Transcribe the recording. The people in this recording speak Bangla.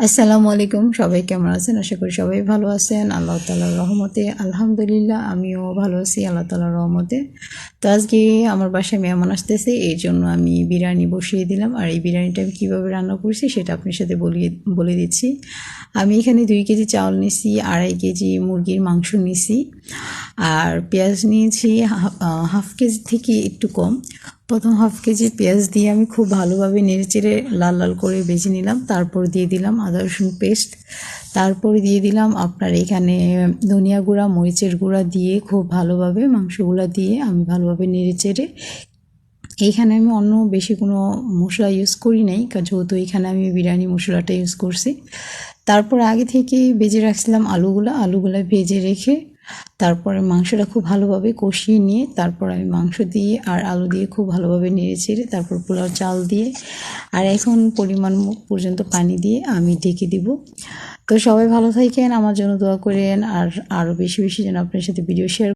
আসসালামু আলাইকুম, সবাই কেমন আছেন? আশা করি সবাই ভালো আছেন। আল্লাহ তাআলার রহমতে আলহামদুলিল্লাহ আমিও ভালো আছি আল্লাহ তাআলার রহমতে। তো আজকে আমার বাসায় মেহমান আসতেছে, এই জন্য আমি বিরিয়ানি বসিয়ে দিলাম। আর এই বিরিয়ানিটা আমি কীভাবে রান্না করছি সেটা আপনার সাথে বলে দিচ্ছি। আমি এখানে 2 কেজি চাউল নিছি, 2.5 কেজি মুরগির মাংস নিছি, আর পেঁয়াজ নিয়েছি হাফ কেজি থেকে একটু কম। প্রথম হাফ কেজি পেঁয়াজ দিয়ে আমি খুব ভালোভাবে নেড়েচেড়ে লাল লাল করে ভেজে নিলাম। তারপর দিয়ে দিলাম আদা রসুন পেস্ট, তারপরে দিয়ে দিলাম আপনার এখানে ধনিয়া গুঁড়া, মরিচের গুঁড়া দিয়ে খুব ভালোভাবে মাংসগুলো দিয়ে আমি ভালোভাবে নেড়েচেড়ে, এইখানে আমি অন্য বেশি কোনো মশলা ইউজ করি নাই, যেহেতু এখানে আমি বিরিয়ানি মশলাটা ইউজ করছি। তারপর আগে থেকে ভেজে রাখছিলাম আলুগুলা ভেজে রেখে তারপরে মাংসটা খুব ভালোভাবে কষিয়ে নিয়ে তারপর আমি মাংস দিয়ে আর আলু দিয়ে খুব ভালোভাবে নেড়ে চেড়ে তারপর পোলাও চাল দিয়ে আর এখন পরিমাণ পর্যন্ত পানি দিয়ে আমি ঢেকে দিব। তো সবাই ভালো থাকেন, আমার জন্য দোয়া করেন, আর আরও বেশি বেশি যেন আপনার সাথে ভিডিও শেয়ার